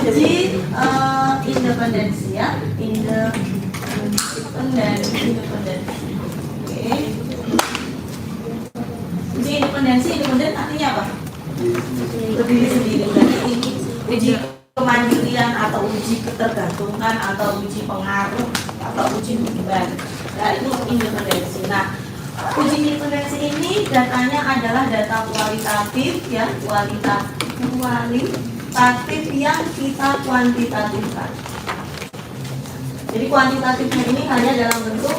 uji independensi ya, independensi. Oke. Uji independensi, independen artinya apa? Berdiri sendiri. Berarti ini uji kemandirian atau uji ketergantungan atau uji pengaruh atau uji hubungan. Nah, itu independensi. Nah, uji independensi ini datanya adalah data kualitatif ya, kualitatif yang kita kuantitatifkan. Jadi kuantitatifnya ini hanya dalam bentuk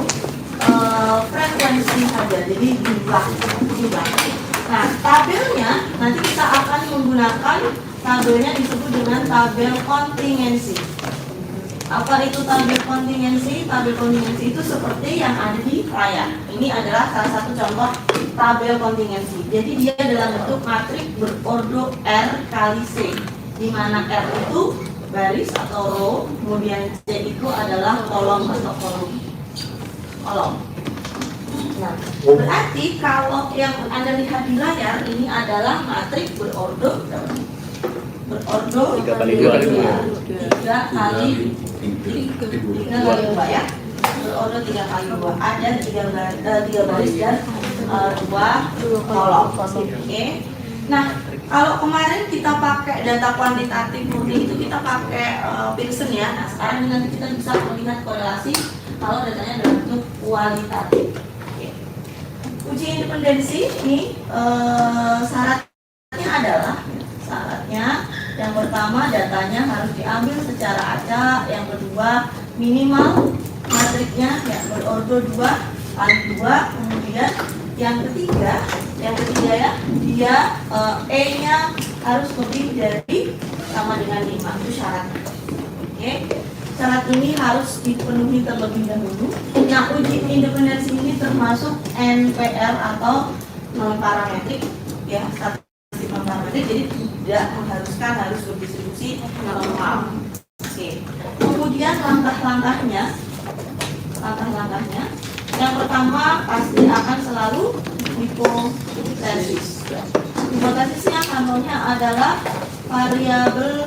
frekuensi saja, jadi jumlah. Nah, tabelnya nanti kita akan menggunakan tabelnya disebut dengan tabel kontingensi. Apa itu tabel kontingensi? Tabel kontingensi itu seperti yang ada di layar. Ini adalah salah satu contoh tabel kontingensi. Jadi dia dalam bentuk matriks berordo R kali C, di mana R itu baris atau row, kemudian C itu adalah kolom atau kolom. Nah, berarti kalau yang Anda lihat di layar ini adalah matriks berordo 3 kali 2 ya. Berordo 3 kali 2. Ada 3 baris dan 2 kolom. Oke. Nah, kalau kemarin kita pakai data kuantitatif murni itu kita pakai Pearson ya. Nah, sekarang nanti kita bisa melihat korelasi kalau datanya dalam bentuk kualitatif. Uji independensi ini syaratnya adalah yang pertama datanya harus diambil secara acak, yang kedua minimal matriksnya ya berordo 2 kali 2, kemudian yang ketiga ya dia E-nya harus lebih dari sama dengan 5, itu syaratnya. Oke. Syarat ini harus dipenuhi terlebih dahulu. Nah, uji independensi ini termasuk NPR atau non parametrik ya, statistik non parametrik, jadi tidak mengharuskan harus berdistribusi normal. Oke. Kemudian langkah-langkahnya, yang pertama pasti akan selalu hipotesis. Hipotesisnya contohnya adalah variabel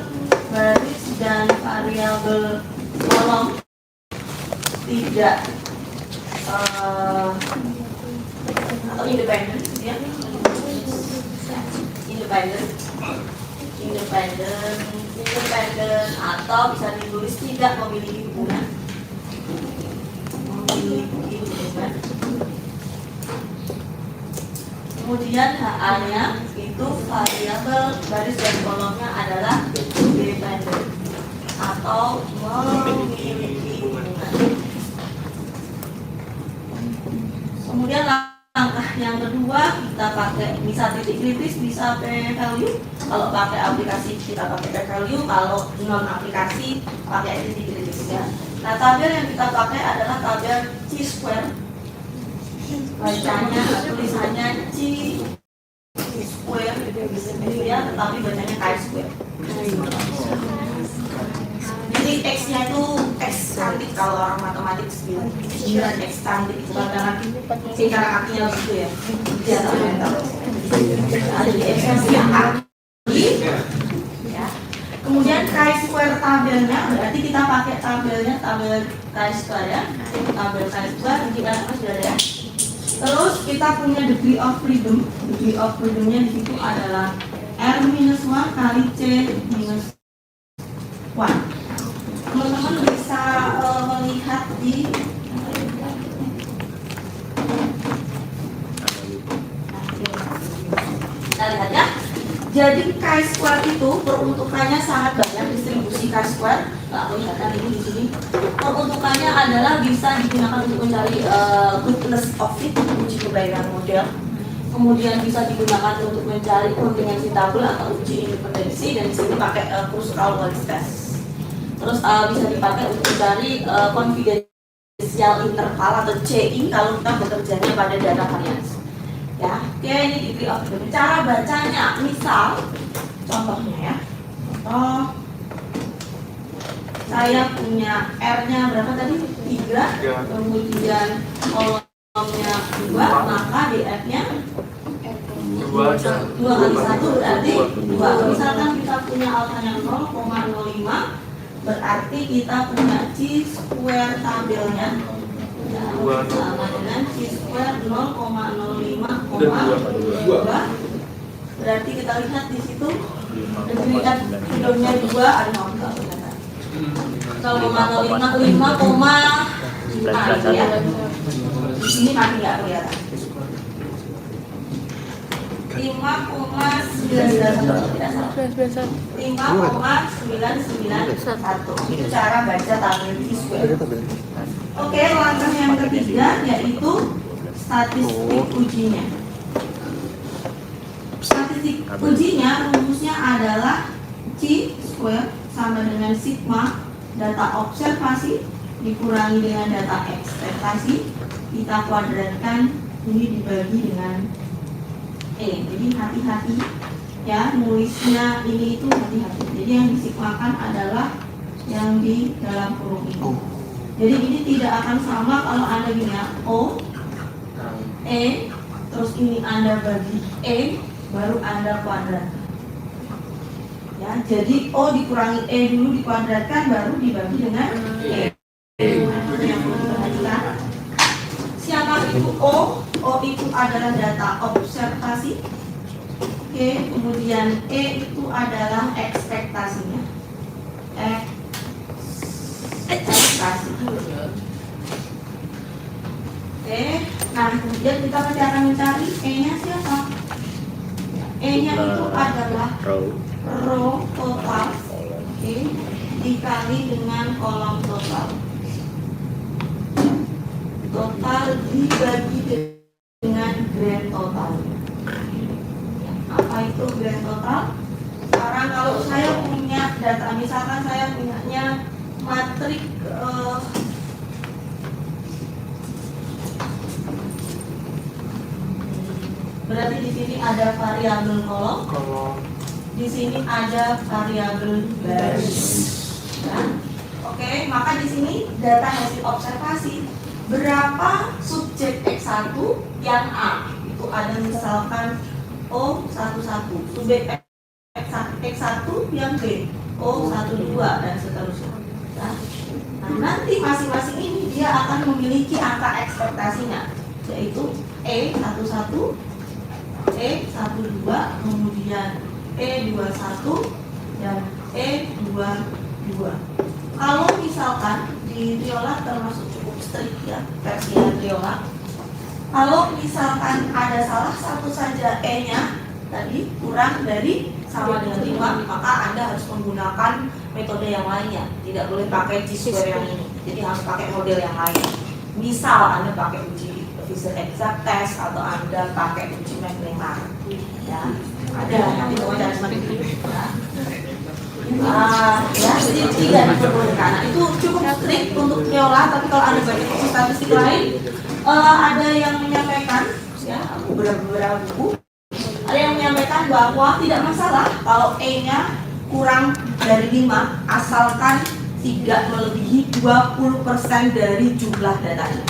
baris dan variabel kolom tidak atau independen ya, independen atau bisa ditulis tidak memiliki hubungan. Kemudian HA-nya itu variabel baris dan kolomnya adalah dependen atau memiliki hubungan. Kemudian langkah yang kedua kita pakai bisa titik kritis, bisa p-value. Kalau pakai aplikasi kita pakai p-value, kalau non aplikasi pakai titik kritis ya. Nah, tabel yang kita pakai adalah tabel chi-square. Bacanya tulisannya chi-square ya, tetapi bacanya chi-square. Jadi X-nya itu X cantik kalau orang matematik bilang. X cantik itu kadang secara kakinya begitu ya. Dia tak mental. Jadi X-nya ya. Kemudian chi-square tabelnya berarti kita pakai tabelnya tabel chi-square ya. Tabel chi-square jika sudah ada ya. Terus kita punya degree of freedom. Degree of freedomnya di situ adalah R-1 kali C-1. Teman-teman bisa melihat di kita lihat ya. Jadi chi-square itu peruntukannya sangat banyak, distribusi chi-square. Nggak kelihatan ini di sini. Peruntukannya adalah bisa digunakan untuk mencari goodness of fit, uji kebaikan model. Kemudian bisa digunakan untuk mencari kontingensi tabel atau uji independensi, dan di sini pakai Kruskal-Wallis test. Terus bisa dipakai untuk mencari confidential interval atau CI kalau kita bekerjanya pada data varians. Ya, oke, ini degree of freedom. Cara bacanya, misal contohnya ya. Contoh saya punya R-nya berapa tadi? 3, kemudian kolomnya 2, maka DF-nya 2 kali 1 berarti 2. Misalkan kita punya alfanya 0,05, berarti kita punya chi-square tabelnya sama dengan chi-square 0,05,2. Berarti kita lihat di situ lihat videonya 2 ada 0,05 ya. Di sini masih nggak kelihatan. 5,991 itu cara baca tabel chi-square. Oke, langkah yang ketiga yaitu statistik ujinya. Statistik ujinya rumusnya adalah chi-square sama dengan sigma data observasi dikurangi dengan data ekspektasi, kita kuadratkan ini dibagi dengan jadi hati-hati ya, nulisnya ini itu hati-hati. Jadi yang disigmakan adalah yang di dalam kurung ini. Jadi ini tidak akan sama kalau Anda gini ya, O, E, terus ini Anda bagi E, baru Anda kuadratkan. Ya, jadi O dikurangi E dulu dikuadratkan, baru dibagi dengan E. Itu yang perlu diperhatikan. Siapa itu O? O itu adalah data observasi. Oke, kemudian E itu adalah ekspektasinya. Ekspektasi. Oke, nah kemudian kita masih akan mencari E-nya siapa? E-nya itu adalah row total. Oke, dikali dengan kolom total. Total dibagi dengan grand total. Apa itu grand total? Sekarang kalau saya punya data, misalkan saya punyanya matrik berarti di sini ada variabel kolom, di sini ada variabel baris. Ya. Oke, maka di sini data hasil observasi. Berapa subjek X1 yang A? Itu ada misalkan O11, subjek X1 yang B, O12 dan seterusnya. Nah, nanti masing-masing ini dia akan memiliki angka ekspektasinya, yaitu E11, E12, kemudian E21 dan E22. Kalau misalkan di Triola termasuk cukup strict ya, versi Triola. Kalau misalkan ada salah satu saja E-nya tadi kurang dari sama dengan 5, maka Anda harus menggunakan metode yang lainnya. Tidak boleh pakai chi-square yang ini. Jadi harus pakai model yang lain. Misal Anda pakai uji Fisher exact test atau Anda pakai uji McLemore. Ya, ada nanti cara seperti itu. Ya, jadi tidak diperbolehkan. Nah, itu cukup strict untuk Triola, tapi kalau Anda baca buku statistik lain, ada yang menyampaikan, ya, beberapa buku, ada yang menyampaikan bahwa tidak masalah kalau E-nya kurang dari 5, asalkan tidak melebihi 20% dari jumlah datanya.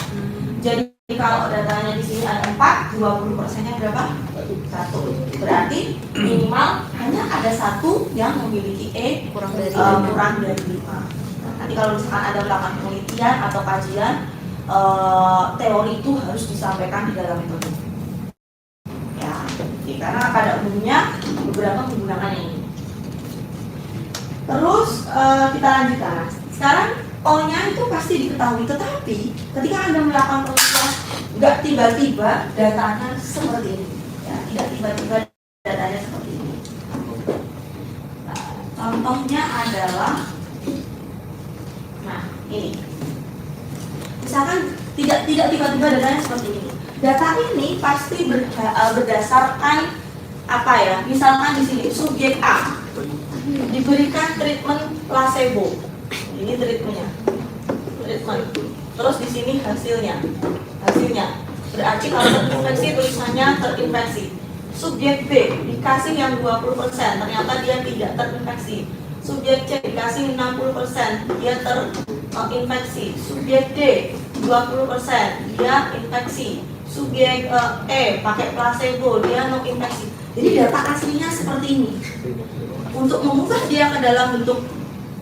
Jadi kalau datanya di sini ada 4, 20%-nya berapa? 1. Berarti minimal hanya ada 1 yang memiliki E kurang dari 5. Nanti kalau misalkan ada melakukan penelitian atau kajian, teori itu harus disampaikan di dalam metode. Ya, karena pada umumnya beberapa menggunakan ini. Terus kita lanjutkan. Sekarang O-nya itu pasti diketahui, tetapi ketika Anda melakukan penelitian, nggak tiba-tiba datanya seperti ini. Ya, tidak tiba-tiba datanya seperti ini. Nah, contohnya adalah, nah ini. Misalkan tidak tiba-tiba datanya seperti ini. Data ini pasti berdasarkan apa ya? Misalkan di sini subjek A diberikan treatment placebo. Ini treatmentnya. Terus di sini hasilnya. Berarti kalau terinfeksi tulisannya terinfeksi. Subjek B dikasih yang 20%, ternyata dia tidak terinfeksi. Subjek C dikasih 60%, dia terinfeksi. Subjek D 20%, dia infeksi. Subjek E pakai placebo, dia no infeksi. Jadi data aslinya seperti ini. Untuk mengubah dia ke dalam bentuk,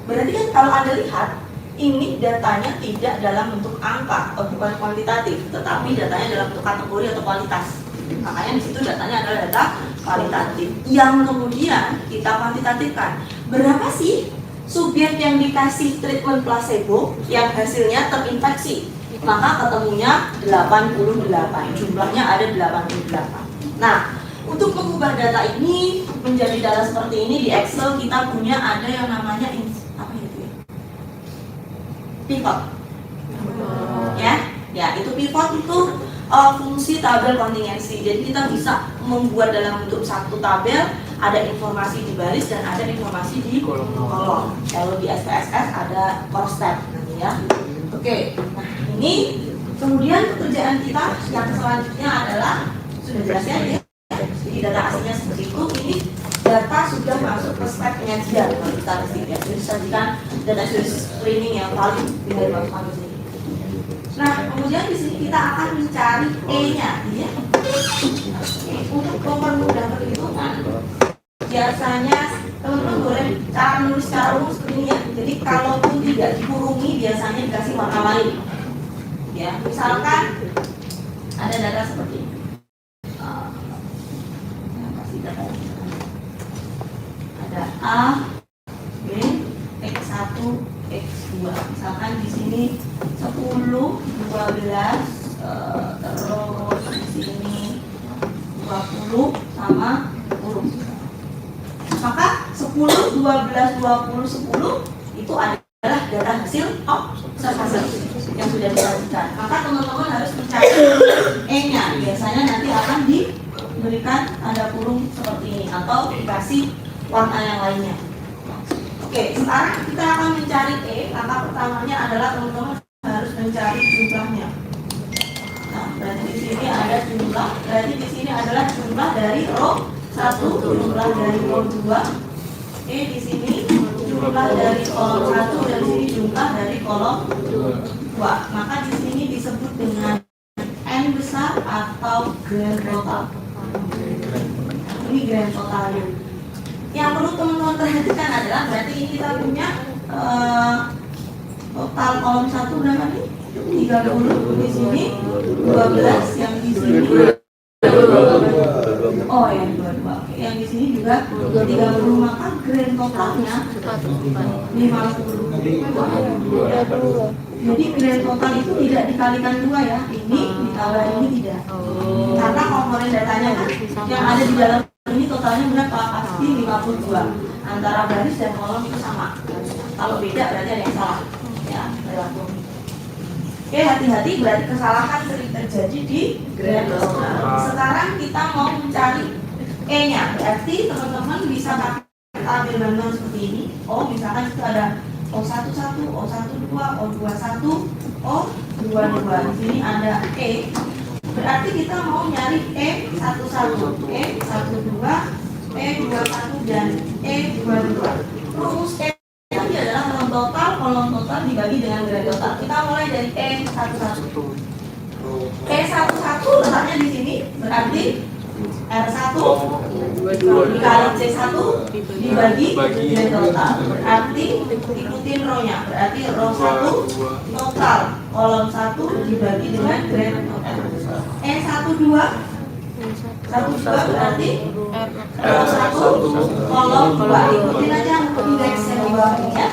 berarti kan kalau Anda lihat, ini datanya tidak dalam bentuk angka atau bukan kuantitatif, tetapi datanya dalam bentuk kategori atau kualitas. Makanya di situ datanya adalah data kualitatif yang kemudian kita kuantitatifkan. Berapa sih subjek yang dikasih treatment placebo yang hasilnya terinfeksi? Maka ketemunya 88, jumlahnya ada 88. Nah, untuk mengubah data ini menjadi data seperti ini di Excel kita punya ada yang namanya apa itu ya? Pivot. Ya, itu pivot itu fungsi tabel kontingensi. Jadi kita bisa membuat dalam bentuk satu tabel ada informasi di baris dan ada informasi di kolom. Kalau di SPSS ada cross tab nanti ya. Oke, nah ini kemudian pekerjaan kita yang selanjutnya adalah sudah jelas ya. Jadi data aslinya seperti itu. Ini data sudah masuk ke step penyajian kalau kita ya. Jadi disajikan data screening yang paling tidak dimasukkan di sini. Nah, kemudian di sini kita akan mencari E-nya, ya. Untuk mempermudah perhitungan, biasanya teman-teman boleh cara menulis secara umum seperti ini ya. Jadi kalaupun tidak dikurungi, biasanya dikasih warna lain. Ya, misalkan ada data seperti ini. Ada A, B, X1, X2. Misalkan di sini 10, 12, terus di sini 20 sama 10. Maka 10, 12, 20, 10 itu adalah data hasil observasi yang sudah disajikan. Maka teman-teman harus mencari E-nya. Biasanya nanti akan diberikan tanda kurung seperti ini atau dikasih warna yang lainnya. Oke, sekarang kita akan mencari E. Langkah pertamanya adalah teman-teman harus mencari jumlahnya. Nah, berarti di sini ada jumlah. Berarti di sini adalah jumlah dari row 1, jumlah dari row 2. E di sini jumlah dari kolom 1 dan di sini jumlah dari kolom 2. Maka di sini disebut dengan N besar atau grand total. Ini grand totalnya. Yang perlu teman-teman perhatikan adalah berarti ini kita punya total kolom 1 berapa nih? 30 di sini, 12 yang di sini. Oh yang 22. Oke, yang di sini juga 30, maka grand totalnya 50. Jadi grand total itu tidak dikalikan 2 ya. Ini ditambah ini tidak. Karena komponen datanya kan yang ada di dalam ini totalnya berapa? Pasti 52. Antara baris dan kolom itu sama. Kalau beda berarti ada yang salah. Ya, relatif. Oke, hati-hati berarti kesalahan sering terjadi di grand total. Sekarang kita mau mencari E-nya. Berarti teman-teman bisa pakai tabel manual seperti ini. Oh, misalkan itu ada O11, O12, O21, O22. Di sini ada E. Berarti kita mau nyari E11, E12, E21 dan E22. Rumus E tadi adalah kolom total dibagi dengan grand total. Kita mulai dari E11. E11 letaknya di sini, berarti R1 dikali C1 dibagi grand total. Berarti ikutin row-nya. Berarti row 1 total kolom 1 dibagi dengan grand total. E12 berarti row 1 kolom 2. Ikutin aja indeks yang di bawahnya.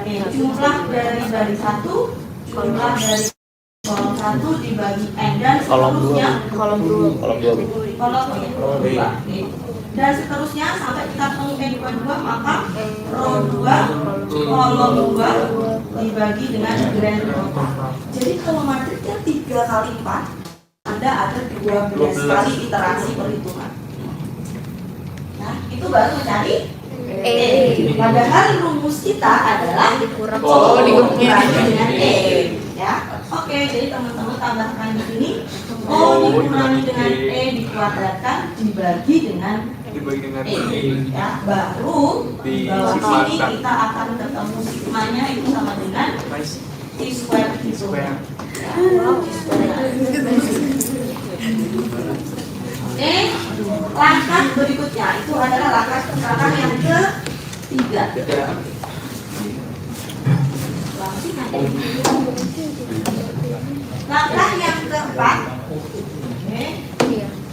Jumlah dari baris 1, jumlah dari kolom 1 dibagi N dan seterusnya kolom 2. Dan seterusnya sampai kita ketemu N22, maka row 2 kolom 2 dibagi dengan grand total. Jadi kalau matriknya 3 kali 4, Anda ada 12 kali iterasi perhitungan. Nah, itu baru mencari E. Padahal rumus kita adalah dikurangi dengan E. Ya, oke. Jadi teman-teman tambahkan di sini O dikurangi dengan E dikuadratkan dibagi dengan E. Ya, baru di bawah sini kita akan ketemu sigmanya itu sama dengan T square gitu. Oke, langkah banget sih nanti. Langkah yang keempat,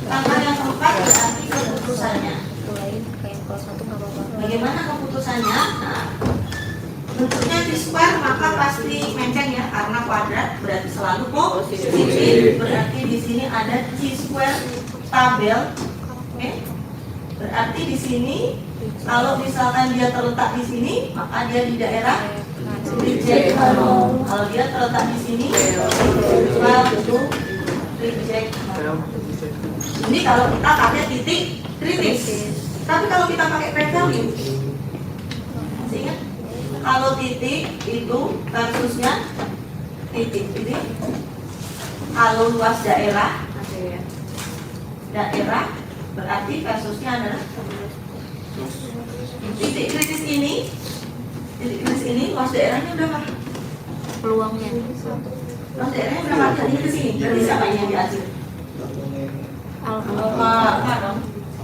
langkah yang keempat berarti keputusannya. Bagaimana keputusannya? Nah, bentuknya T-square maka pasti menceng ya, karena kuadrat berarti selalu positif. Berarti di sini ada T-square tabel. Oke. Berarti di sini kalau misalkan dia terletak di sini, maka dia di daerah reject. Kalau dia terletak di sini, itu reject. Ini kalau kita pakai titik kritis. Tapi kalau kita pakai p-value, masih ingat? Kalau titik itu versusnya titik ini. Kalau luas daerah berarti versusnya adalah titik kritis ini. Titik kritis ini luas daerahnya berapa? Peluangnya Luas daerahnya berapa? Ini ke sini. Berarti siapa yang dihasil? Alfa dong.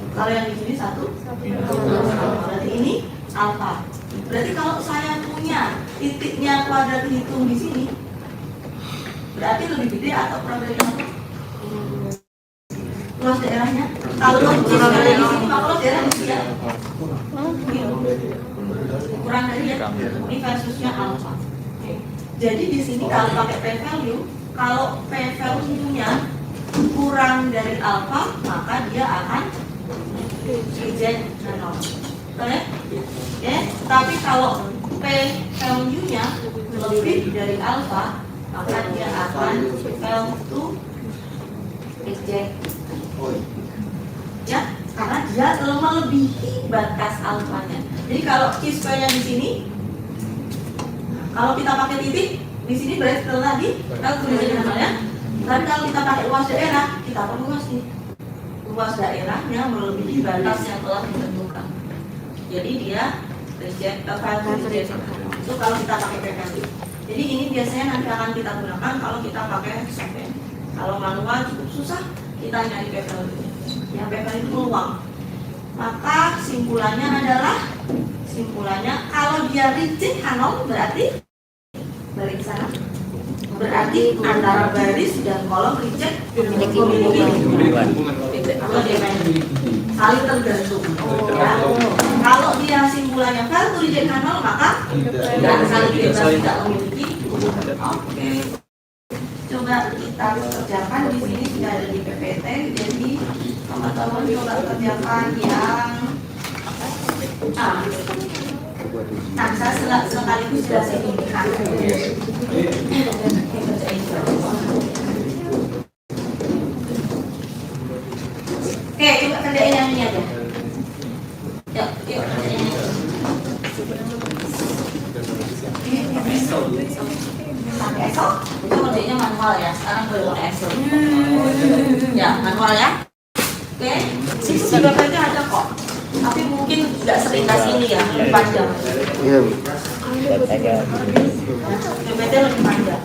Kalau yang di sini 1, berarti ini alfa. Berarti kalau saya punya titiknya kuadrat hitung di sini, berarti lebih gede atau kurang dari 1? Luas daerahnya. Kalau daerahnya di sini, maka luas daerah di sini. Kurang dari ya. Ini versusnya alfa. Oke. Jadi di sini kalau pakai p-value, kalau p-value-nya kurang dari alfa, maka dia akan reject 0. Betul ya? Oke. Tapi kalau p-value-nya lebih dari alfa, maka dia akan fail to reject. Ya, karena dia melebihi batas alfanya. Jadi kalau T-square-nya di sini, kalau kita pakai titik di sini berarti setelah tadi kita tulis ya. Tapi kalau kita pakai luas daerah, kita perluas nih. Luas daerahnya melebihi batas yang telah ditentukan. Jadi dia reject itu kalau kita pakai p-value. Jadi ini biasanya nanti akan kita gunakan kalau kita pakai software. Kalau manual cukup susah, kita nyari p-value. Yang p-value itu peluang. Maka simpulannya adalah kalau dia reject 0 berarti balik ke sana. Berarti antara baris dan kolom reject memiliki saling tergantung. Ya. Kalau dia simpulannya fail to reject 0 maka tidak saling bebas, tidak memiliki. Oke. Coba kita kerjakan di sini sudah ada di PPT. Jadi teman-teman coba kerjakan yang saya sekaligus sudah saya tunjukkan. Oke, coba kerjain yang ini aja. Yuk kerjain ini. Sampai esok, itu kerjanya manual ya. Sekarang boleh pakai Excel. Ya, manual ya. Oke, itu sudah kerja ada kok. Tapi mungkin nggak serintas ini ya, lebih panjang. Iya. PPT lebih panjang.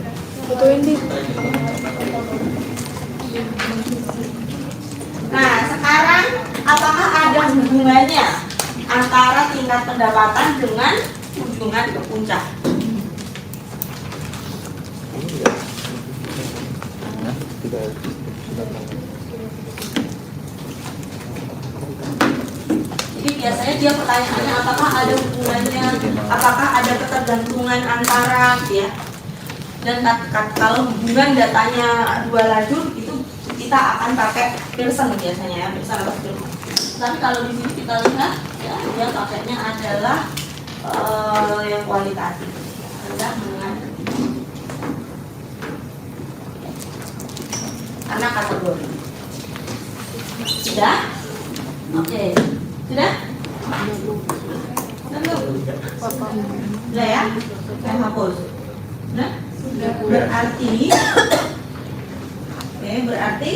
Betul ini. Nah, sekarang apakah ada hubungannya antara tingkat pendapatan dengan kunjungan ke puncak? Jadi biasanya dia pertanyaannya apakah ada hubungannya, apakah ada ketergantungan antara ya. Dan kalau hubungan datanya dua lajur itu kita akan pakai Pearson biasanya ya, Pearson atau Pearson. Tapi kalau di sini kita lihat ya dia pakainya adalah yang kualitatif, rendah menengah, karena kategori. Sudah? Oke. Sudah? Sudah ya? Saya hapus. Sudah? Berarti berarti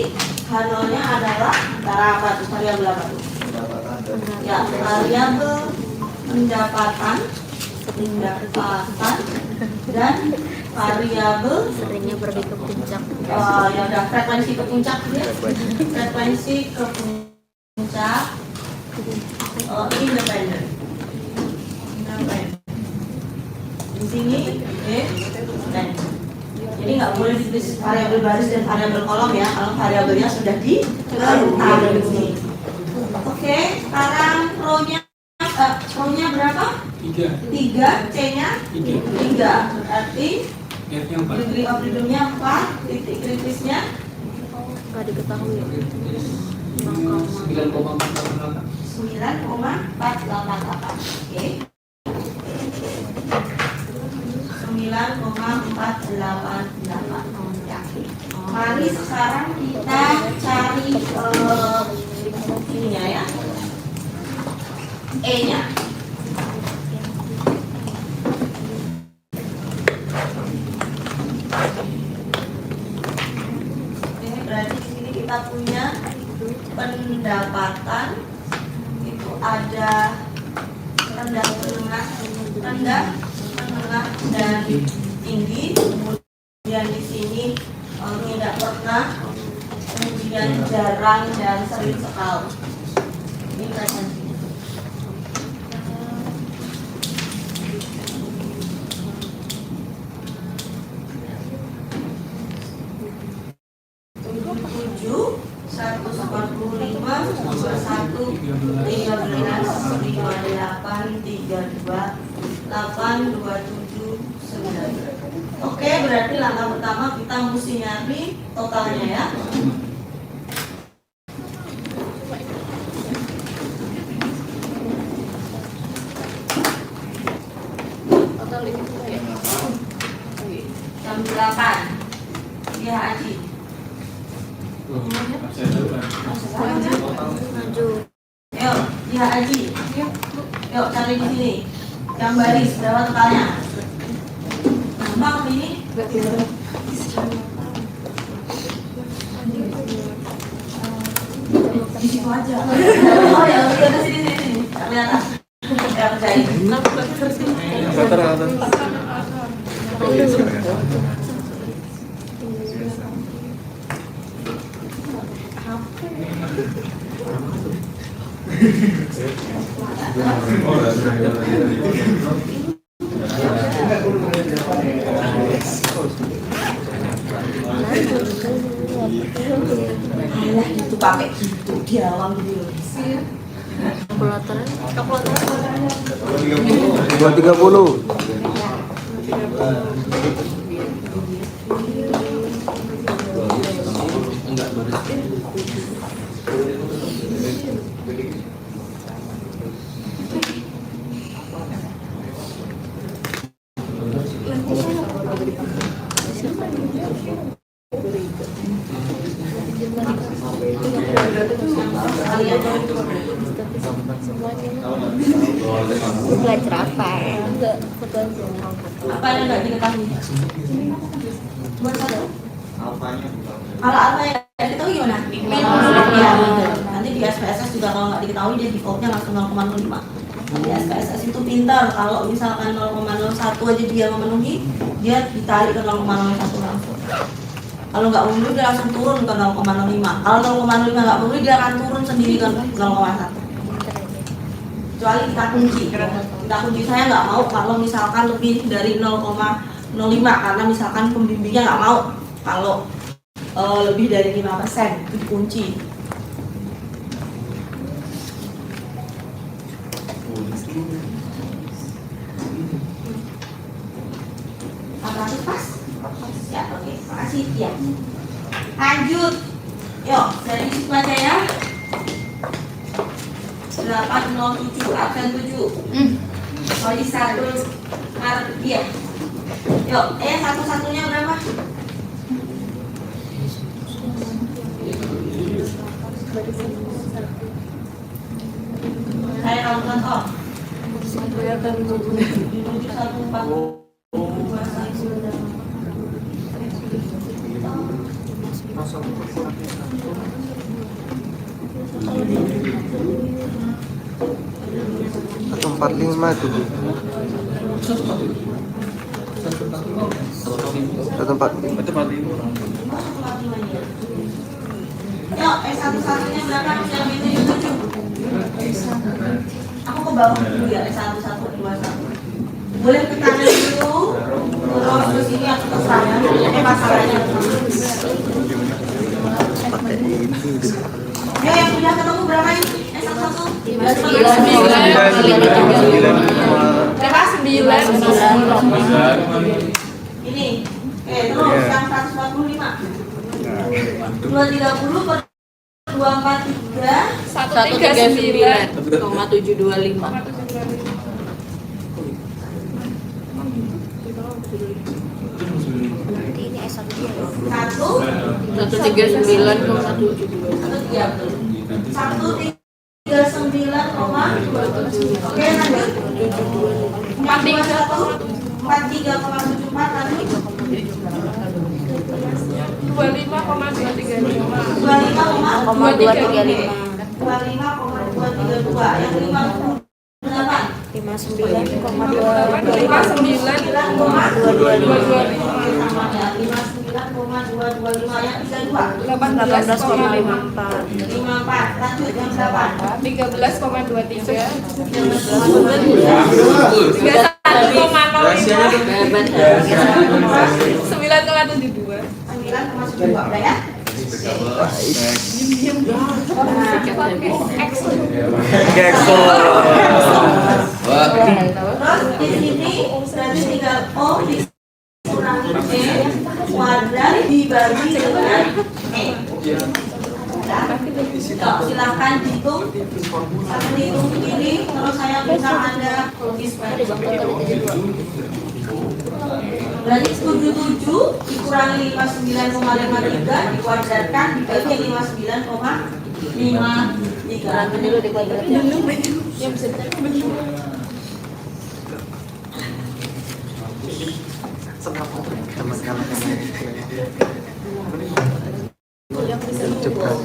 H0-nya adalah antara apa tuh? Variabel apa tuh? Ya, variabel pendapatan dan variabel Seringnya pergi ke puncak. ya udah frekuensi ke puncak ya. Frekuensi ke puncak independen. Di sini dan jadi nggak boleh ditulis variabel baris dan variabel kolom ya kalau variabelnya sudah ditaruh. Oke, sekarang row-nya berapa? 3, C-nya 3. Berarti degree of freedom-nya 4, titik kritisnya Nggak diketahui. 9,488. Oke. 9,488. Ya. Mari sekarang kita cari ininya ya. E-nya. Ini berarti di sini kita punya pendapatan itu ada rendah, menengah dan tinggi. Kemudian di sini tidak pernah, kemudian jarang dan sering sekali. Ini presensinya. Oke, berarti langkah pertama kita mesti nyari totalnya ya. Total ini ya. Jam 8. Ya, Aji. Maju. Yuk, ya Aji. Yuk cari di sini. Yang baris berapa totalnya? Gampang ini. Di situ aja. Oh ya, udah sini. Ternyata. Ya kerjain. Alah itu pakai gitu diawang gitu. Kalkulatornya. 230. Belajar apa? Enggak, Apa yang nggak diketahui? Buat satu. Kalau apa yang nggak diketahui gimana? Ya, nanti di SPSS juga kalau nggak diketahui dia defaultnya langsung 0,05. Di SPSS itu pintar, kalau misalkan 0,01 aja dia memenuhi, dia ditarik ke 0,01 langsung. Kalau nggak memenuhi dia langsung turun ke 0,05. Kalau 0,05 nggak memenuhi dia akan turun sendiri ke 0,1. Kecuali kita kunci, saya nggak mau kalau misalkan lebih dari 0,05 karena misalkan pembimbingnya nggak mau kalau lebih dari 5% itu dikunci. Apalagi pas? Ya, oke, makasih ya. Lanjut, yuk dari situ aja ya. 807 absen 7. Kali 1 dia. Yuk, satu-satunya berapa? Saya kalkulator. 145 tuh. 145. Yuk, satu-satunya berapa? Yang itu 7. Aku ke bawah dulu ya, 1121. Boleh ke kanan dulu. pasangannya. Ya, yang udah ketemu berapa ini? S1? 9. Ini. Terus yang 145. 230 per 243 139,725. Ini S1 1 139,725. 139, oke lanjut 43,74 lanjut 25,232 yang 58 59,225 yang 32 18,54. 54 lanjut yang berapa 9,72 udah ya. Terus di sini berarti tinggal O dikurangi E kuadrat dibagi dengan E. Silahkan dihitung. Saya hitung ini terus saya minta Anda berarti 77 dikurangi 59,53 dikuadratkan dibagi 59,53. Cepat.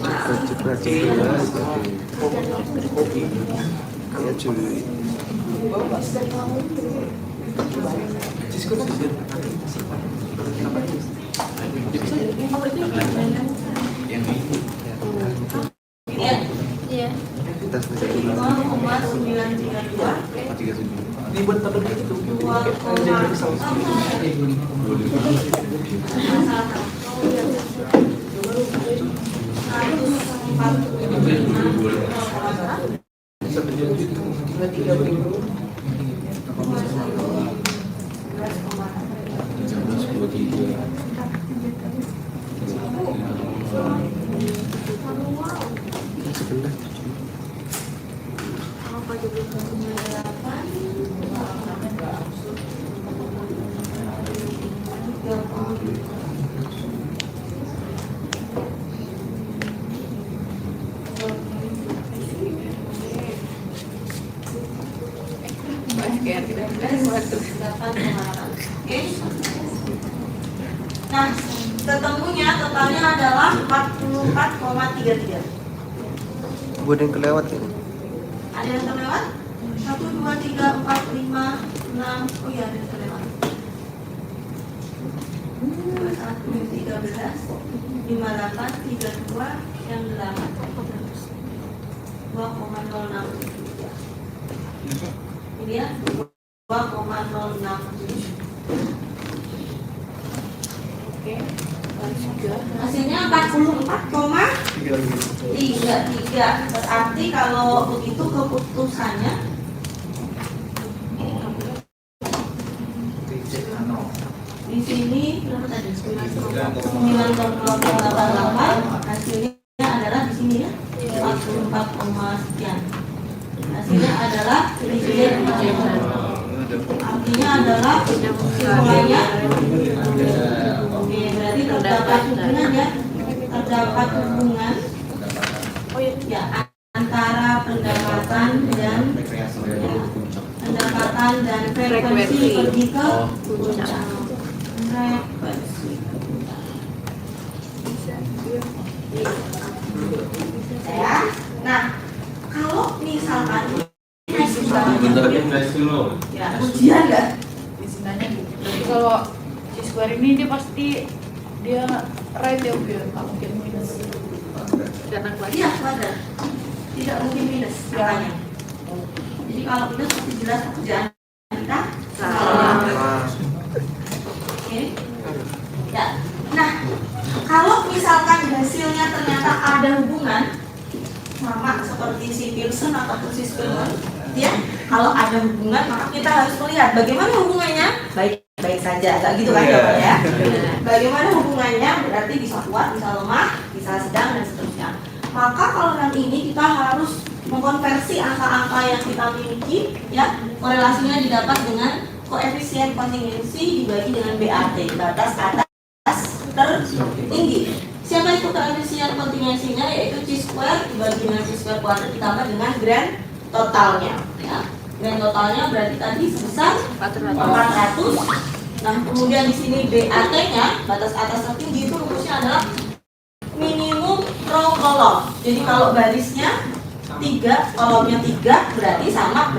Ya cuy. Iya. Kita selesai. 2,932 Ini buat tabel itu. Oke. Nah, ketemunya totalnya adalah 44,33. Gue yang kelewat ya. Ada yang terlewat? 1, 2, 3, 4, 5, 6. Oh iya, ada yang terlewat. 21, 13, 58, 32, yang 8. 2,06. Ini ya, 2,06. Oke. Hasilnya 44,33. Berarti kalau begitu keputusannya di sini berapa tadi? 9,88. Hasilnya adalah di sini ya. 44, sekian. Hasilnya adalah presiden. Artinya adalah semuanya. Oke, berarti terdapat hubungan ya. Terdapat hubungan ya antara pendapatan dan frekuensi pergi ke puncak. Frekuensi. Ya. Nah, kalau misalkan ya ujian nggak? Jadi kalau square ini dia pasti dia right ya udah nggak mungkin minus karena kelas Iya, kuadrat. Tidak mungkin minus katanya. Jadi kalau minus pasti jelas pekerjaan kita salah. Oke. Ya. ada hubungan sama seperti si Pearson ataupun si Sperman, ya. Kalau ada hubungan maka kita harus melihat bagaimana hubungannya. Baik saja, nggak gitu kan jawabannya ya. Bagaimana hubungannya berarti bisa kuat, bisa lemah, bisa sedang dan seterusnya. Maka kalau nanti ini kita harus mengkonversi angka-angka yang kita miliki, ya, korelasinya didapat dengan koefisien kontingensi dibagi dengan BAT, batas atas tertinggi. Siapa itu koefisien kontingensinya? Yaitu C² dibagi dengan C² kuadrat ditambah dengan grand totalnya, ya. Grand totalnya berarti tadi sebesar 400. Nah, kemudian di sini BAT-nya, batas atas tertinggi, itu rumusnya adalah minimum row kolom. Jadi kalau barisnya 3, kolomnya 3 berarti sama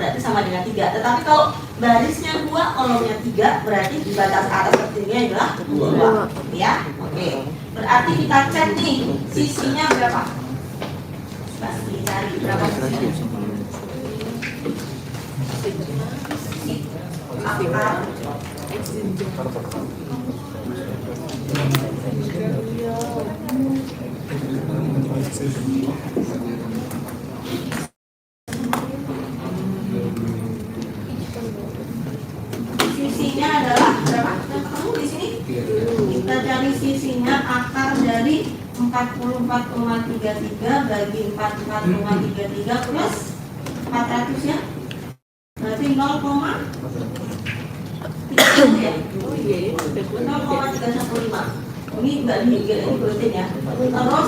dengan 3. Tetapi kalau barisnya 2, kolomnya 3 berarti di batas atas tertingginya adalah 2. Ya, oke. Berarti kita cek nih sisinya berapa? Pasti cari berapa sisinya. Akar sisinya adalah berapa? Kamu di sini? Kita cari sisinya akar dari 44,33 bagi 44,33 plus 400 ya. Berarti 0,315 ya? 0,315. Ini enggak dihitung ya. Terus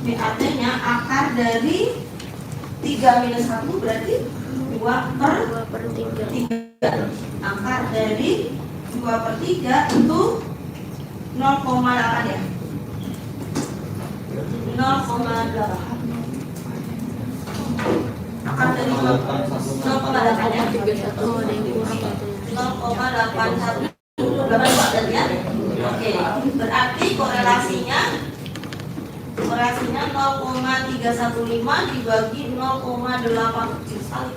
BAT-nya akar dari 3 minus 1 berarti 2/3. Akar dari 2/3 itu 0,8 ya? 0,8. Akar dari 0,8 ya? 0,81 berarti ya? Oke, berarti korelasinya 0,315 dibagi 0,8 kecil sekali.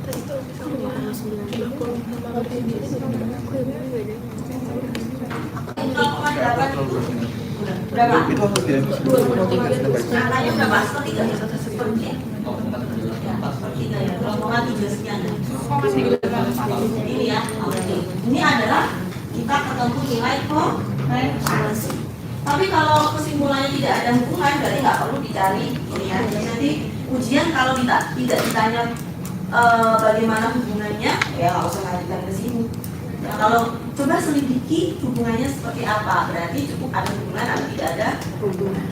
0,8 itu berapa? Itu harus diambil. Angkanya berapa? 1/3 ya? 1/3 ya? 0,3 sekian. Ini ya, oke. Ini adalah kita ketemu nilai korelasi. Tapi kalau kesimpulannya tidak ada hubungan, berarti nggak perlu dicari ini ya. Jadi ujian kalau tidak ditanya bagaimana hubungannya, ya nggak usah lanjutkan ke sini. Nah, kalau coba selidiki hubungannya seperti apa, berarti cukup ada hubungan atau tidak ada hubungan.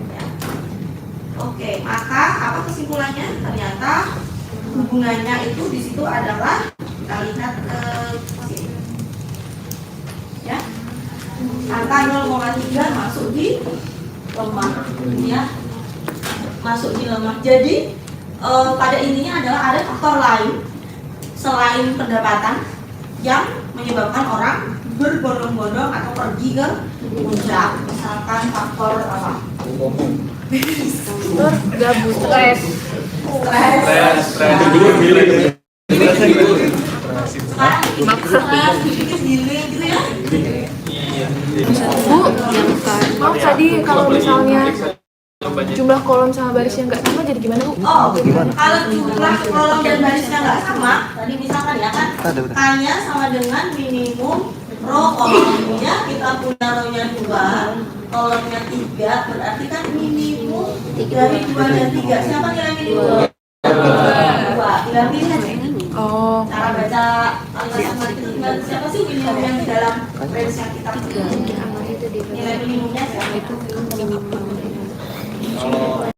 Ya. Oke, maka apa kesimpulannya? Ternyata hubungannya itu di situ adalah kita lihat ke sini. Ya, angka 0,3 masuk di lemah, ya, masuk di lemah. Jadi pada intinya adalah ada faktor lain selain pendapatan yang menyebabkan orang berbondong-bondong atau pergi ke puncak. Misalkan faktor apa? Gabut, stres. Sekarang bikin healing gitu ya. Bu, yang kan. Maaf tadi kalau misalnya jumlah kolom sama barisnya nggak sama jadi gimana Bu? Oh, kalau jumlah kolom dan barisnya nggak sama, tadi misalkan ya kan, K-nya sama dengan minimum row kolomnya, kita punya row-nya 2, kolomnya 3, berarti kan minimum dari 2 dan 3. Siapa nilai minimum? 2. Tinggal pilih aja. Oh, Cara baca kalimat matematika siapa sih minimum yang di dalam range yang kita pilih? Nilai minimumnya siapa? Kalau